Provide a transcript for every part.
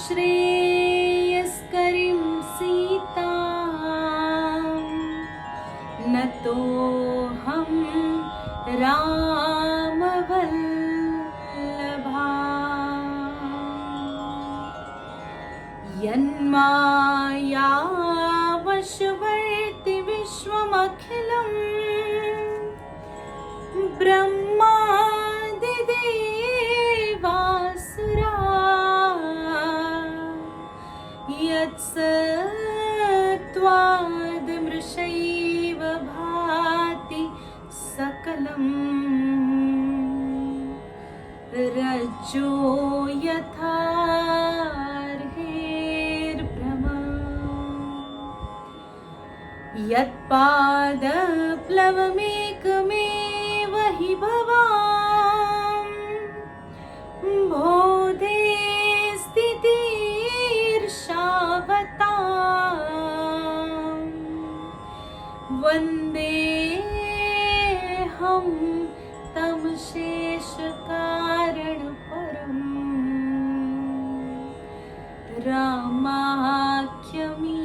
सर्वश्रेयस्करीं सीतां नतोऽहं रामवल्लभा। यन्मायावशवर्ति विश्वमखिलं ब्रह्मादिदेवासुरा यत्सत्त्वादमृषैव भाति सकलं रज्जो यथा यत्पादप्लवमेकमेव हि भवां बोधे स्थितिर्षावतां वन्देऽहं तं शेषकारणपरं रामाख्यमी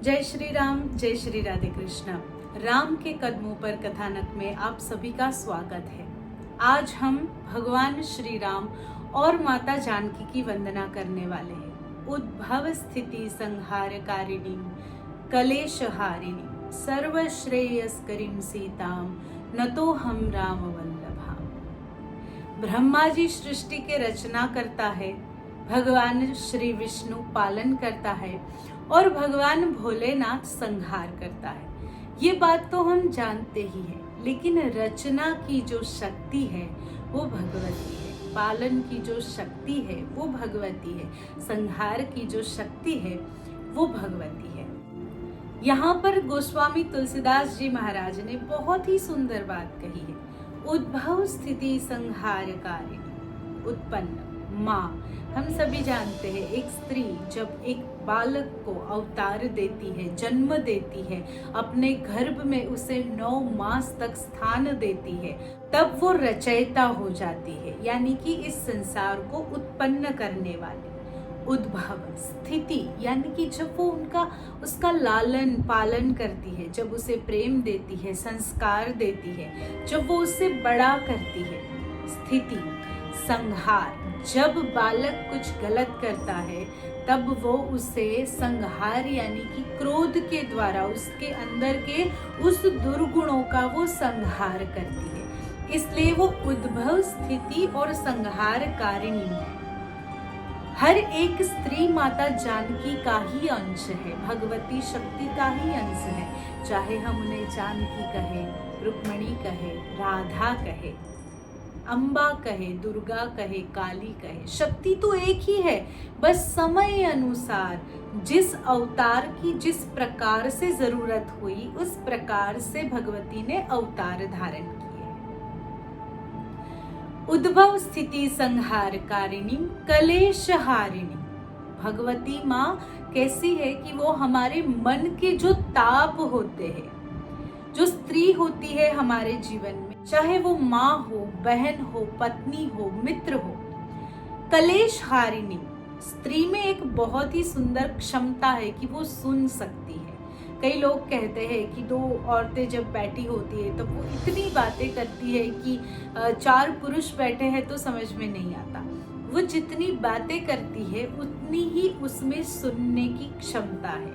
जय श्री राम, जय श्री राधे कृष्ण। राम के कदमों पर कथानक में आप सभी का स्वागत है। आज हम भगवान श्री राम और माता जानकी की वंदना करने वाले हैं। उद्भव स्थिति संहारकारिणी कलेशहारिणी सर्वश्रेयस्करीं सीतां नतोऽहं रामवल्लभा। ब्रह्मा जी सृष्टि के रचना करता है, भगवान श्री विष्णु पालन करता है और भगवान भोलेनाथ संहार करता है। ये बात तो हम जानते ही हैं, लेकिन रचना की जो शक्ति है वो भगवती है, पालन की जो शक्ति है वो भगवती है, संहार की जो शक्ति है वो भगवती है। यहाँ पर गोस्वामी तुलसीदास जी महाराज ने बहुत ही सुंदर बात कही है। उद्भव स्थिति संहारकारिणी उत्पन्न माँ। हम सभी जानते हैं, एक स्त्री जब एक बालक को अवतार देती है, जन्म देती है, अपने गर्भ में उसे 9 मास तक स्थान देती है, तब वो रचयिता हो जाती है, यानी कि इस संसार को उत्पन्न करने वाली। उद्भव स्थिति यानी कि जब वो उसका लालन पालन करती है, जब उसे प्रेम देती है, संस्कार देती है, जब वो उसे बड़ा करती है। स्थिति संहार, जब बालक कुछ गलत करता है तब वो उसे संहार यानी कि क्रोध के द्वारा उसके अंदर के उस दुर्गुणों का वो संहार करती है। इसलिए वो उद्भव स्थिति और संहार कारिणी है। हर एक स्त्री माता जानकी का ही अंश है, भगवती शक्ति का ही अंश है। चाहे हम उन्हें जानकी कहे, रुक्मणी कहे, राधा कहे, अम्बा कहे, दुर्गा कहे, काली कहे, शक्ति तो एक ही है। बस समय अनुसार जिस अवतार की जिस प्रकार से जरूरत हुई उस प्रकार से भगवती ने अवतार धारण किए। उद्भव स्थिति संहारकारिणी कलेशहारिणी। भगवती माँ कैसी है कि वो हमारे मन के जो ताप होते हैं, जो स्त्री होती है हमारे जीवन में, चाहे वो माँ हो, बहन हो, पत्नी हो, मित्र हो। कलेशहारिणी, स्त्री में एक बहुत ही सुंदर क्षमता है कि वो सुन सकती है। कई लोग कहते हैं कि 2 औरतें जब बैठी होती है तो वो इतनी बातें करती है कि 4 पुरुष बैठे हैं तो समझ में नहीं आता। वो जितनी बातें करती है उतनी ही उसमें सुनने की क्षमता है।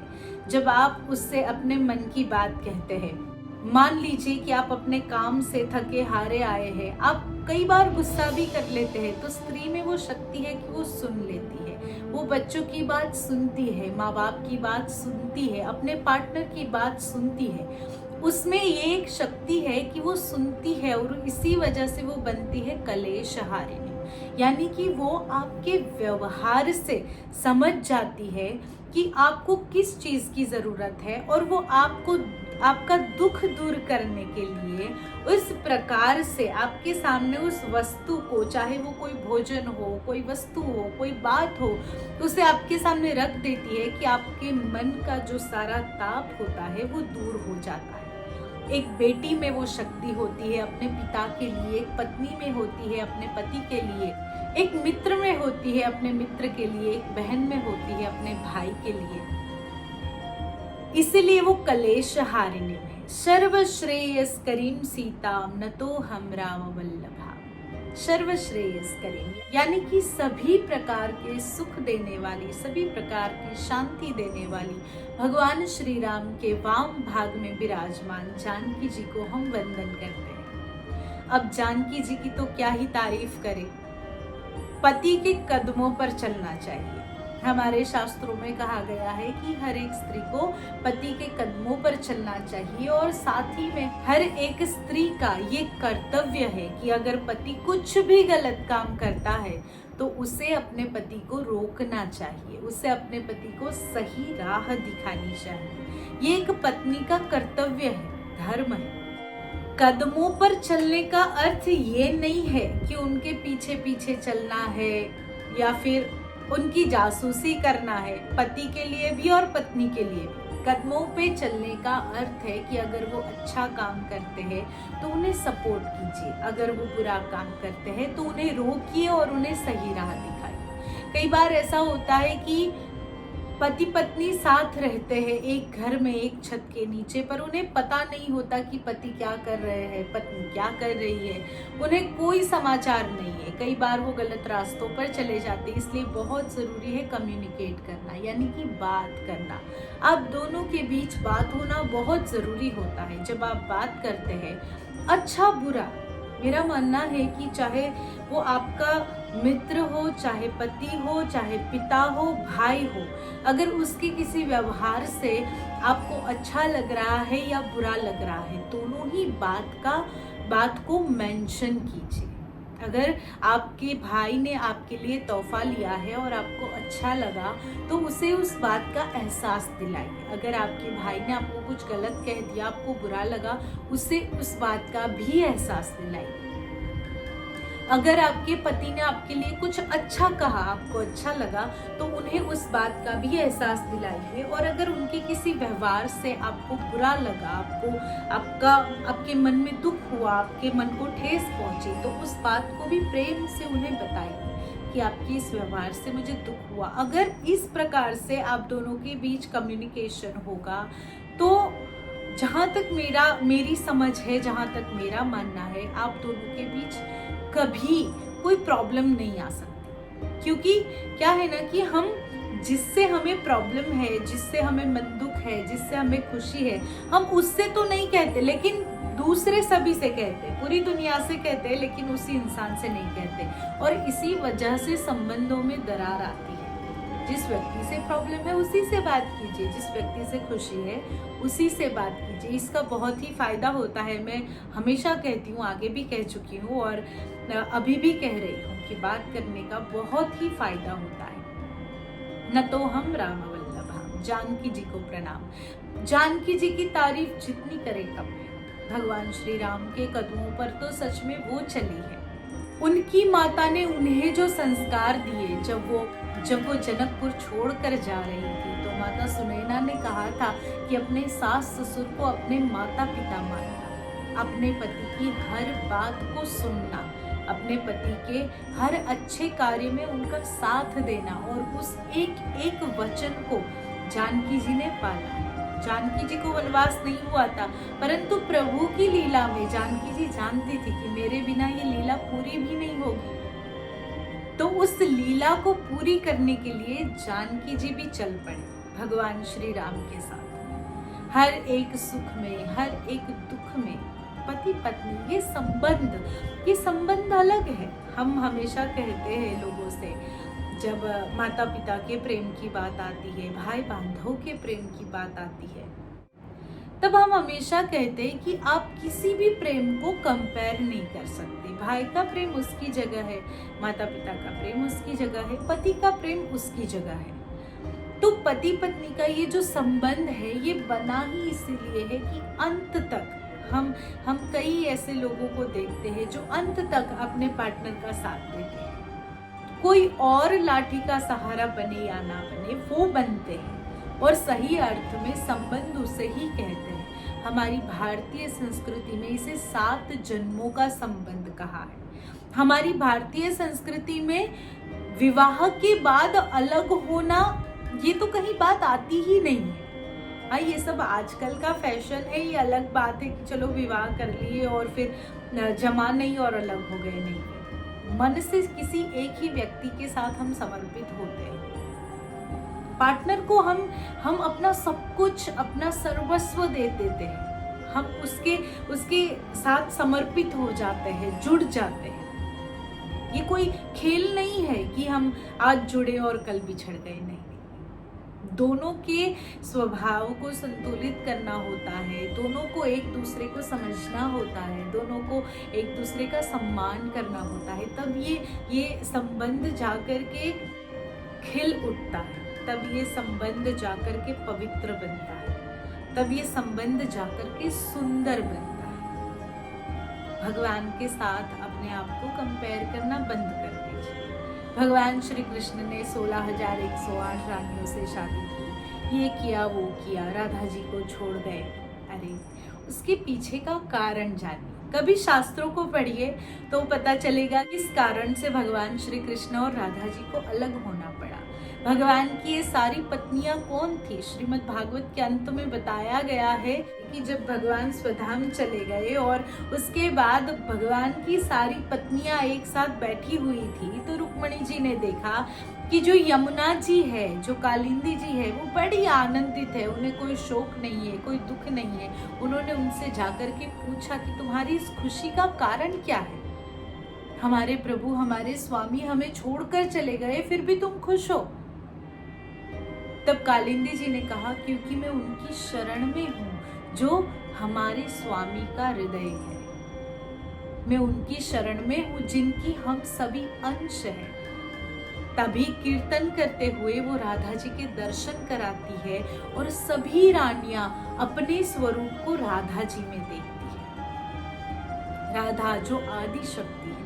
जब आप उससे अपने मन की बात कहते हैं, मान लीजिए कि आप अपने काम से थके हारे आए हैं, आप कई बार गुस्सा भी कर लेते हैं, तो स्त्री में वो शक्ति है कि वो सुन लेती है। वो बच्चों की बात सुनती है, माँ बाप की बात सुनती है, अपने पार्टनर की बात सुनती है। उसमें ये एक शक्ति है कि वो सुनती है और इसी वजह से वो बनती है कलेशहारिणी। यानी कि वो आपके व्यवहार से समझ जाती है कि आपको किस चीज की जरूरत है और वो आपका दुख दूर करने के लिए उस प्रकार से आपके सामने उस वस्तु को, चाहे वो कोई भोजन हो, कोई वस्तु हो, कोई बात हो, उसे आपके सामने रख देती है कि आपके मन का जो सारा ताप होता है वो दूर हो जाता है। एक बेटी में वो शक्ति होती है अपने पिता के लिए, एक पत्नी में होती है अपने पति के लिए, एक मित्र में होती है अपने मित्र के लिए, एक बहन में होती है अपने भाई के लिए। इसीलिए वो कलेश हारिणी है। सर्वश्रेयस करीम सीताम न तो हम राम वल्लभा। सर्वश्रेयस करीम यानी कि सभी प्रकार के सुख देने वाली, सभी प्रकार की शांति देने वाली भगवान श्री राम के वाम भाग में विराजमान जानकी जी को हम वंदन करते हैं। अब जानकी जी की तो क्या ही तारीफ करें। पति के कदमों पर चलना चाहिए। हमारे शास्त्रों में कहा गया है कि हर एक स्त्री को पति के कदमों पर चलना चाहिए और साथ ही में हर एक स्त्री का ये कर्तव्य है कि अगर पति कुछ भी गलत काम करता है तो उसे अपने पति को रोकना चाहिए, उसे अपने पति को सही राह दिखानी चाहिए। ये एक पत्नी का कर्तव्य है, धर्म है। कदमों पर चलने का अर्थ ये नहीं है कि उनके पीछे पीछे चलना है या फिर उनकी जासूसी करना है, पति के लिए भी और पत्नी के लिए भी। कदमों पे चलने का अर्थ है कि अगर वो अच्छा काम करते हैं तो उन्हें सपोर्ट कीजिए, अगर वो बुरा काम करते हैं तो उन्हें रोकिए और उन्हें सही राह दिखाइए। कई बार ऐसा होता है कि पति पत्नी साथ रहते हैं एक घर में, एक छत के नीचे, पर उन्हें पता नहीं होता कि पति क्या कर रहे हैं, पत्नी क्या कर रही है, उन्हें कोई समाचार नहीं है। कई बार वो गलत रास्तों पर चले जाते हैं। इसलिए बहुत ज़रूरी है कम्युनिकेट करना, यानी कि बात करना। आप दोनों के बीच बात होना बहुत ज़रूरी होता है। जब आप बात करते हैं, अच्छा बुरा, मेरा मानना है कि चाहे वो आपका मित्र हो, चाहे पति हो, चाहे पिता हो, भाई हो, अगर उसके किसी व्यवहार से आपको अच्छा लग रहा है या बुरा लग रहा है, दोनों ही बात को मेंशन कीजिए। अगर आपके भाई ने आपके लिए तोहफा लिया है और आपको अच्छा लगा तो उसे उस बात का एहसास दिलाइए। अगर आपके भाई ने आपको कुछ गलत कह दिया, आपको बुरा लगा, उसे उस बात का भी एहसास दिलाइए। अगर आपके पति ने आपके लिए कुछ अच्छा कहा, आपको अच्छा लगा, तो उन्हें उस बात का भी एहसास दिलाइए। और अगर उनके किसी व्यवहार से आपको बुरा लगा, आपके मन में दुख हुआ, आपके मन को ठेस पहुंची, तो उस बात को भी प्रेम से उन्हें बताइए कि आपके इस व्यवहार से मुझे दुख हुआ। अगर इस प्रकार से आप दोनों के बीच कम्युनिकेशन होगा तो जहाँ तक मेरी समझ है, जहाँ तक मेरा मानना है, आप दोनों के बीच कभी कोई प्रॉब्लम नहीं आ सकती। क्योंकि क्या है ना कि हम जिससे हमें प्रॉब्लम है, जिससे हमें मन दुख है, जिससे हमें खुशी है, हम उससे तो नहीं कहते, लेकिन दूसरे सभी से कहते, पूरी दुनिया से कहते, लेकिन उसी इंसान से नहीं कहते। और इसी वजह से संबंधों में दरार आती है। जिस व्यक्ति से प्रॉब्लम है उसी से बात कीजिए, जिस व्यक्ति से खुशी है उसी से बात कीजिए। इसका बहुत ही फायदा होता है। मैं हमेशा कहती हूँ, आगे भी कह चुकी हूँ और अभी भी कह रही हूँ कि बात करने का बहुत ही फायदा होता है। न तो हम राम वल्लभा। जानकी जी को प्रणाम। जानकी जी की तारीफ जितनी करे कम है। भगवान श्री राम के कदमों पर तो सच में वो चली है। उनकी माता ने उन्हें जो संस्कार दिए, जब वो जनकपुर छोड़कर जा रही थी, तो माता सुनैना ने कहा था कि अपने सास ससुर को अपने माता पिता मानना, अपने पति की हर बात को सुनना, अपने पति के हर अच्छे कार्य में उनका साथ देना, और उस एक एक वचन को जानकी जी ने पाला। जानकी जी को वनवास नहीं हुआ था, परंतु प्रभु की लीला में जानकी जी जानती थी कि मेरे बिना ये लीला पूरी भी नहीं होगी। तो उस लीला को पूरी करने के लिए जानकी जी भी चल पड़े भगवान श्री राम के साथ। हर एक सुख में, हर एक दुख में पति पत्नी ये संबंध अलग है। हम हमेशा कहते हैं लोगों से, जब माता पिता के प्रेम की बात आती है, भाई बंधुओं के प्रेम की बात आती है, तब हम हमेशा कहते हैं कि आप किसी भी प्रेम को कंपेयर नहीं कर सकते। भाई का प्रेम उसकी जगह है, माता पिता का प्रेम उसकी जगह है, पति का प्रेम उसकी जगह है। तो पति पत्नी का ये जो संबंध है, ये बना ही इसीलिए है कि अंत तक हम कई ऐसे लोगों को देखते हैं जो अंत तक अपने पार्टनर का साथ देते हैं। कोई और लाठी का सहारा बने या ना बने, वो बनते हैं और सही अर्थ में संबंध उसे ही कहते हैं। हमारी भारतीय संस्कृति में इसे 7 जन्मों का संबंध कहा है। हमारी भारतीय संस्कृति में विवाह के बाद अलग होना ये तो कहीं बात आती ही नहीं है। हाँ, ये सब आजकल का फैशन है, ये अलग बात है कि चलो विवाह कर लिए और फिर जमा नहीं और अलग हो गए, नहीं। मन से किसी एक ही व्यक्ति के साथ हम समर्पित होते हैं। पार्टनर को हम अपना सब कुछ, अपना सर्वस्व दे देते हैं। हम उसके साथ समर्पित हो जाते हैं, जुड़ जाते हैं। ये कोई खेल नहीं है कि हम आज जुड़े और कल बिछड़ गए, नहीं। दोनों के स्वभाव को संतुलित करना होता है, दोनों को एक दूसरे को समझना होता है, दोनों को एक दूसरे का सम्मान करना होता है, तब ये संबंध जाकर के खिल उठता है, तब ये संबंध जाकर के पवित्र बनता है, तब ये संबंध जाकर के सुंदर बनता है। भगवान के साथ अपने आप को कंपेयर करना बंद कर दीजिए। भगवान श्री कृष्ण ने 16,108 रानियों से शादी की, ये किया वो किया, राधा जी को छोड़ गए। अरे उसके पीछे का कारण जानिए, कभी शास्त्रों को पढ़िए तो पता चलेगा किस कारण से भगवान श्री कृष्ण और राधा जी को अलग होना पड़ा। भगवान की ये सारी पत्नियां कौन थी? श्रीमद् भागवत के अंत में बताया गया है कि जब भगवान स्वधाम चले गए और उसके बाद भगवान की सारी पत्नियां एक साथ बैठी हुई थी, तो रुक्मणी जी ने देखा कि जो यमुना जी है, जो कालिंदी जी है, वो बड़ी आनंदित है, उन्हें कोई शोक नहीं है, कोई दुख नहीं है। उन्होंने उनसे जाकर के पूछा कि तुम्हारी इस खुशी का कारण क्या है? हमारे प्रभु, हमारे स्वामी हमें छोड़कर चले गए, फिर भी तुम खुश हो। तब कालिंदी जी ने कहा, क्योंकि मैं उनकी शरण में हूँ जो हमारे स्वामी का हृदय है। मैं उनकी शरण में हूँ जिनकी हम सभी अंश हैं। तभी कीर्तन करते हुए वो राधा जी के दर्शन कराती है और सभी रानियां अपने स्वरूप को राधा जी में देखती है। राधा जो आदि शक्ति है।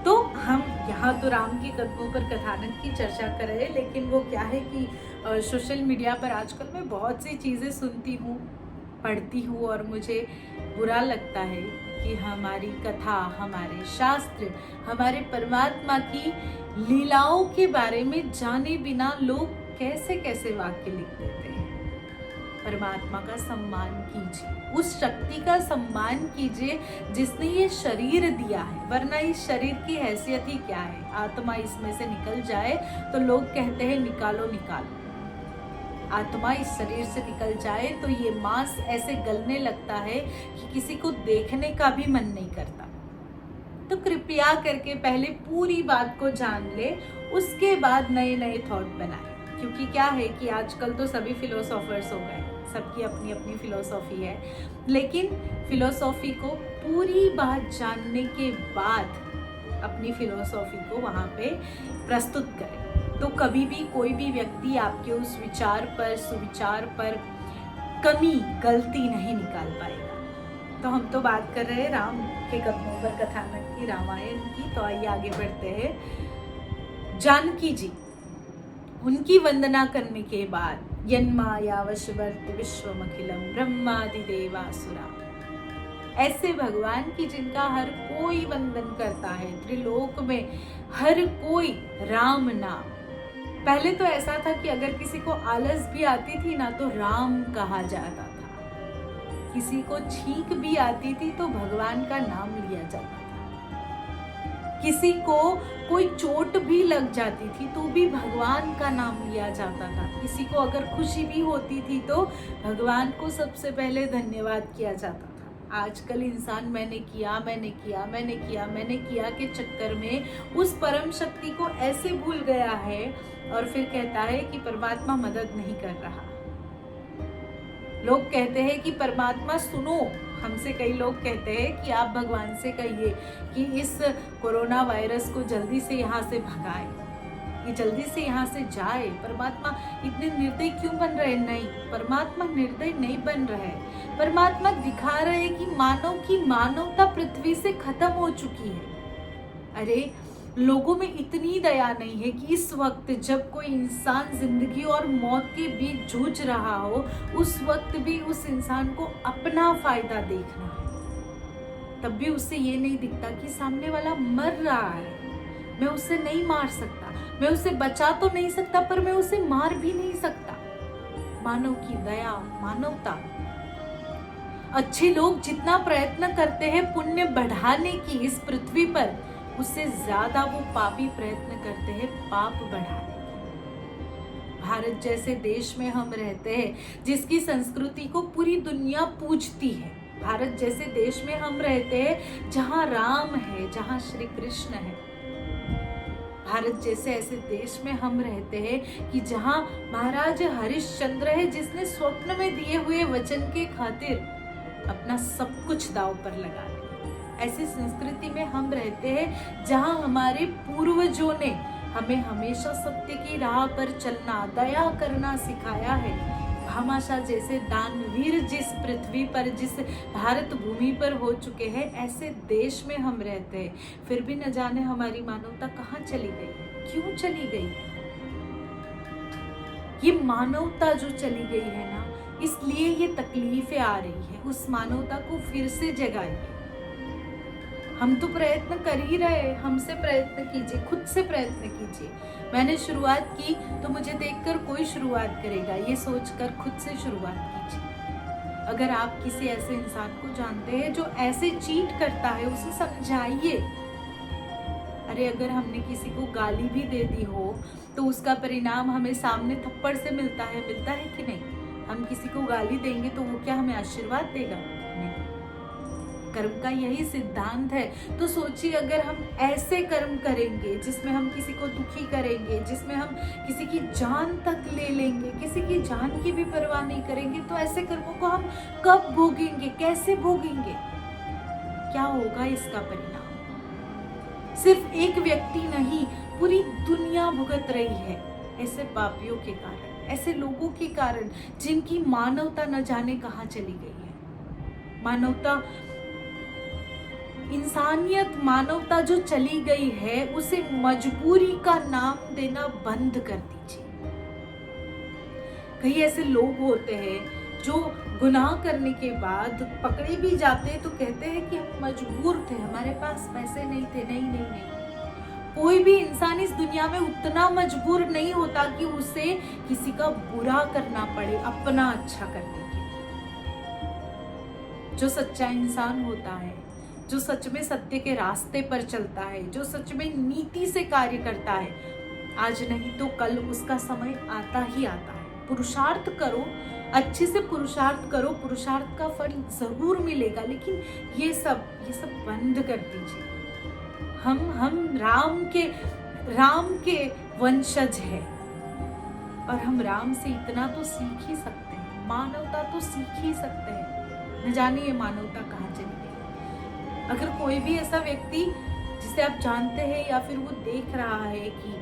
तो हम यहाँ तो राम के कदमों पर कथानक की चर्चा कर रहे हैं, लेकिन वो क्या है कि सोशल मीडिया पर आजकल मैं बहुत सी चीज़ें सुनती हूँ, पढ़ती हूँ और मुझे बुरा लगता है कि हमारी कथा, हमारे शास्त्र, हमारे परमात्मा की लीलाओं के बारे में जाने बिना लोग कैसे कैसे वाक्य लिख देते हैं। परमात्मा का सम्मान कीजिए, उस शक्ति का सम्मान कीजिए जिसने ये शरीर दिया है, वरना इस शरीर की हैसियत ही क्या है? आत्मा इसमें से निकल जाए तो लोग कहते हैं निकालो निकालो। आत्मा इस शरीर से निकल जाए तो ये मांस ऐसे गलने लगता है कि किसी को देखने का भी मन नहीं करता। तो कृपया करके पहले पूरी बात को जान ले, उसके बाद नए नए थॉट बनाए। क्योंकि क्या है कि आजकल तो सभी फिलोसोफर्स हो गए, सबकी अपनी अपनी फिलोसॉफी है, लेकिन फिलोसॉफी को पूरी बात जानने के बाद अपनी फिलोसॉफी को वहाँ पे प्रस्तुत करें। तो कभी भी कोई भी व्यक्ति आपके उस विचार पर, सुविचार पर कमी, गलती नहीं निकाल पाएगा। तो हम तो बात कर रहे हैं राम के कदमों पर कथानक की, रामायण की। तो आइए आगे बढ़ते हैं। जानकी जी, उनकी वंदना करने के बाद यन्माया वशवर्त विश्वमखिलम ब्रह्मादि देवासुरा, ऐसे भगवान की जिनका हर कोई वंदन करता है, त्रिलोक में हर कोई राम नाम। पहले तो ऐसा था कि अगर किसी को आलस भी आती थी ना तो राम कहा जाता था, किसी को छींक भी आती थी तो भगवान का नाम लिया जाता था, किसी को कोई चोट भी लग जाती थी तो भी भगवान का नाम लिया जाता था, किसी को अगर खुशी भी होती थी तो भगवान को सबसे पहले धन्यवाद किया जाता था। आजकल इंसान मैंने किया के चक्कर में उस परम शक्ति को ऐसे भूल गया है और फिर कहता है कि परमात्मा मदद नहीं कर रहा। लोग कहते हैं कि परमात्मा सुनो, हमसे कई लोग कहते हैं कि आप भगवान से कहिए कि इस कोरोना वायरस को जल्दी से यहाँ से भगाए, ये जल्दी से यहाँ से जाए। परमात्मा इतने निर्दयी क्यों बन रहे? नहीं, परमात्मा निर्दयी नहीं बन रहे। परमात्मा दिखा रहे कि मानव की मानवता पृथ्वी से खत्म हो चुकी है। अरे लोगों में इतनी दया नहीं है कि इस वक्त जब कोई इंसान जिंदगी और मौत के बीच जूझ रहा हो, उस वक्त भी उस इंसान को अपना फायदा देखना है। तब भी उसे ये नहीं दिखता कि सामने वाला मर रहा है, मैं उसे नहीं मार सकता, मैं उसे बचा तो नहीं सकता पर मैं उसे मार भी नहीं सकता। मानव की दया, मानवता। अच्छे लोग जितना प्रयत्न करते हैं पुण्य बढ़ाने की इस पृथ्वी पर, उससे ज्यादा वो पापी प्रयत्न करते हैं पाप बढ़ाने की। भारत जैसे देश में हम रहते हैं जिसकी संस्कृति को पूरी दुनिया पूजती है। भारत जैसे देश में हम रहते हैं जहाँ राम है, जहाँ श्री कृष्ण है। भारत जैसे ऐसे देश में हम रहते हैं कि जहाँ महाराज हरिश्चंद्र है, जिसने स्वप्न में दिए हुए वचन के खातिर अपना सब कुछ दांव पर लगा दिया। ऐसी संस्कृति में हम रहते हैं जहाँ हमारे पूर्वजों ने हमें हमेशा सत्य की राह पर चलना, दया करना सिखाया है। भामाशाह जैसे दानवीर जिस पृथ्वी पर, जिस भारत भूमि पर हो चुके हैं, ऐसे देश में हम रहते हैं, फिर भी न जाने हमारी मानवता कहाँ चली गई, क्यों चली गई। ये मानवता जो चली गई है ना, इसलिए ये तकलीफें आ रही है। उस मानवता को फिर से जगाइए। हम तो प्रयत्न कर ही रहे, हमसे प्रयत्न कीजिए, खुद से प्रयत्न कीजिए। मैंने शुरुआत की तो मुझे देखकर कोई शुरुआत करेगा, ये सोचकर खुद से शुरुआत कीजिए। अगर आप किसी ऐसे इंसान को जानते हैं जो ऐसे चीट करता है, उसे समझाइए। अरे अगर हमने किसी को गाली भी दे दी हो तो उसका परिणाम हमें सामने थप्पड़ से मिलता है कि नहीं? हम किसी को गाली देंगे तो वो क्या हमें आशीर्वाद देगा? नहीं। कर्म का यही सिद्धांत है। तो सोचिए, अगर हम ऐसे कर्म करेंगे जिसमें हम किसी को दुखी करेंगे, जिसमें हम किसी की जान तक ले लेंगे, किसी की जान की भी परवाह नहीं करेंगे, तो ऐसे कर्मों को हम कब भोगेंगे, कैसे भोगेंगे? क्या होगा इसका परिणाम? सिर्फ एक व्यक्ति नहीं, पूरी दुनिया भुगत रही है ऐसे पापियों के कारण, ऐसे लोगों के कारण जिनकी मानवता न जाने कहाँ चली गई है। मानवता, इंसानियत, मानवता जो चली गई है, उसे मजबूरी का नाम देना बंद कर दीजिए। कई ऐसे लोग होते हैं जो गुनाह करने के बाद पकड़े भी जाते हैं तो कहते हैं कि हम मजबूर थे, हमारे पास पैसे नहीं थे। नहीं। कोई भी इंसान इस दुनिया में उतना मजबूर नहीं होता कि उसे किसी का बुरा करना पड़े अपना अच्छा करने के लिए। जो सच्चा इंसान होता है, जो सच में सत्य के रास्ते पर चलता है, जो सच में नीति से कार्य करता है, आज नहीं तो कल उसका समय आता ही आता है। पुरुषार्थ करो, अच्छे से पुरुषार्थ करो, पुरुषार्थ का फल जरूर मिलेगा। लेकिन ये सब बंद कर दीजिए। हम राम के वंशज हैं और हम राम से इतना तो सीख ही सकते हैं, मानवता तो सीख ही सकते हैं। न जाने ये मानवता कहाँ चली गई। अगर कोई भी ऐसा व्यक्ति जिसे आप जानते हैं या फिर वो देख रहा है कि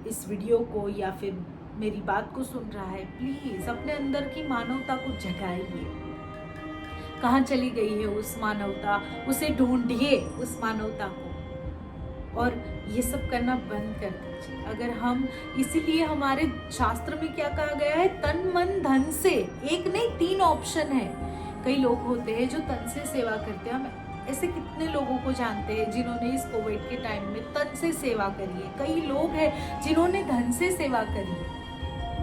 इस वीडियो को या फिर मेरी बात को सुन रहा है, प्लीज अपने अंदर की मानवता को जगाइए। कहाँ चली गई है उस मानवता, उसे ढूंढिए उस मानवता को, और ये सब करना बंद कर दीजिए। अगर हम, इसीलिए हमारे शास्त्र में क्या कहा गया है, तन मन धन से, एक नहीं 3 ऑप्शन है। कई लोग होते हैं जो तन से सेवा करते हैं। हम ऐसे कितने लोगों को जानते हैं जिन्होंने इस कोविड के टाइम में तन से सेवा करी है। कई लोग हैं जिन्होंने धन से सेवा करी है।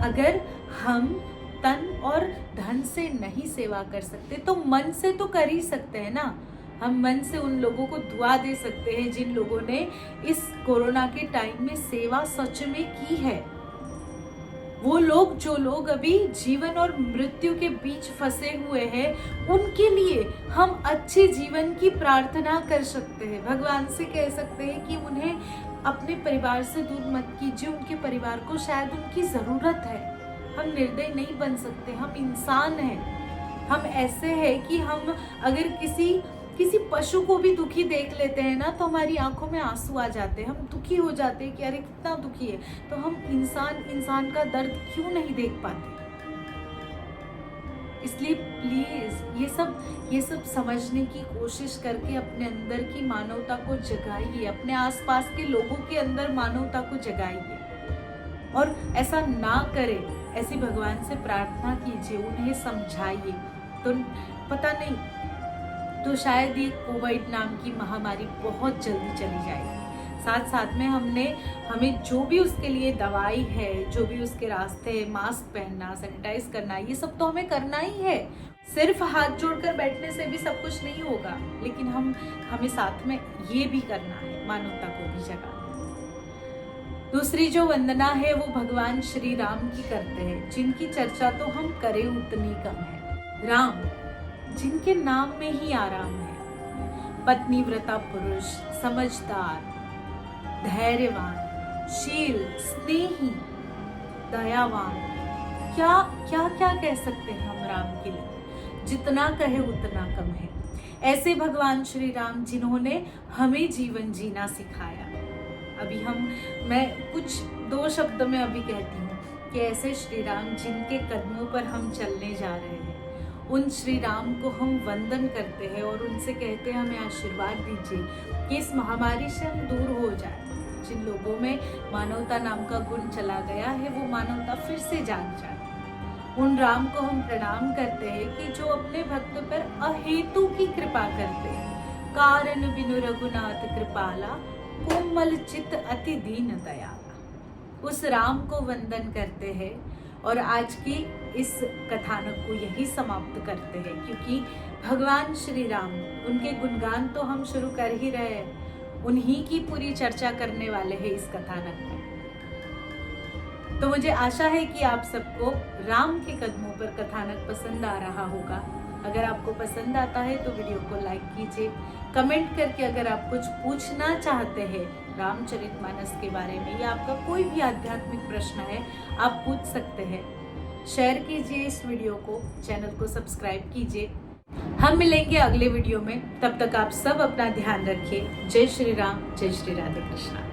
अगर हम तन और धन से नहीं सेवा कर सकते तो मन से तो कर ही सकते हैं ना। हम मन से उन लोगों को दुआ दे सकते हैं जिन लोगों ने इस कोरोना के टाइम में सेवा सच में की है। वो लोग, जो लोग अभी जीवन और मृत्यु के बीच फंसे हुए हैं, उनके लिए हम अच्छे जीवन की प्रार्थना कर सकते हैं। भगवान से कह सकते हैं कि उन्हें अपने परिवार से दूर मत कीजिए, उनके परिवार को शायद उनकी जरूरत है। हम निर्दयी नहीं बन सकते, हम इंसान हैं। हम ऐसे हैं कि हम अगर किसी पशु को भी दुखी देख लेते हैं ना, तो हमारी आंखों में आंसू आ जाते हैं, हम दुखी हो जाते हैं कि अरे कितना दुखी है। तो हम इंसान का दर्द क्यों नहीं देख पाते? इसलिए प्लीज ये सब समझने की कोशिश करके अपने अंदर की मानवता को जगाइए, अपने आसपास के लोगों के अंदर मानवता को जगाइए। और ऐसा ना करें, ऐसी भगवान से प्रार्थना कीजिए, उन्हें समझाइए। तो पता नहीं, तो शायद ये कोविड नाम की महामारी बहुत जल्दी चली जाएगी। साथ साथ में हमें जो भी उसके लिए दवाई है, जो भी उसके रास्ते है, मास्क पहनना, सैनिटाइज करना, ये सब तो हमें करना ही है। सिर्फ हाथ जोड़कर बैठने से भी सब कुछ नहीं होगा, लेकिन हमें साथ में ये भी करना है, मानवता को भी जगाना। दूसरी जो वंदना है वो भगवान श्री राम की करते हैं, जिनकी चर्चा तो हम करें उतनी कम है। राम, जिनके नाम में ही आराम है, पत्नी व्रता पुरुष, समझदार, धैर्यवान, शील, स्नेही, दयावान, क्या क्या क्या कह सकते हैं हम राम के लिए, जितना कहे उतना कम है। ऐसे भगवान श्री राम जिन्होंने हमें जीवन जीना सिखाया। अभी मैं कुछ 2 शब्द में अभी कहती हूँ कि ऐसे श्री राम जिनके कदमों पर हम चलने जा रहे हैं, उन श्री राम को हम वंदन करते हैं और उनसे कहते हैं हमें आशीर्वाद दीजिए कि इस महामारी से हम दूर हो जाए। जिन लोगों में मानवता नाम का गुण चला गया है, वो मानवता फिर से जाग जाए। उन राम को हम प्रणाम करते हैं कि जो अपने भक्त पर अहेतु की कृपा करते हैं। कारण बिनु रघुनाथ कृपाला, कोमल चित अति दीन दयाला। उस राम को वंदन करते हैं और आज की इस कथानक को यही समाप्त करते हैं, क्योंकि भगवान श्री राम, उनके गुणगान तो हम शुरू कर ही रहे हैं, उन्हीं की पूरी चर्चा करने वाले हैं इस कथानक में। तो मुझे आशा है कि आप सबको राम के कदमों पर कथानक पसंद आ रहा होगा। अगर आपको पसंद आता है तो वीडियो को लाइक कीजिए, कमेंट करके अगर आप कुछ पूछना चाहते हैं रामचरितमानस के बारे में या आपका कोई भी आध्यात्मिक प्रश्न है, आप पूछ सकते हैं। शेयर कीजिए इस वीडियो को, चैनल को सब्सक्राइब कीजिए। हम मिलेंगे अगले वीडियो में, तब तक आप सब अपना ध्यान रखिए। जय श्री राम, जय श्री राधे कृष्णा।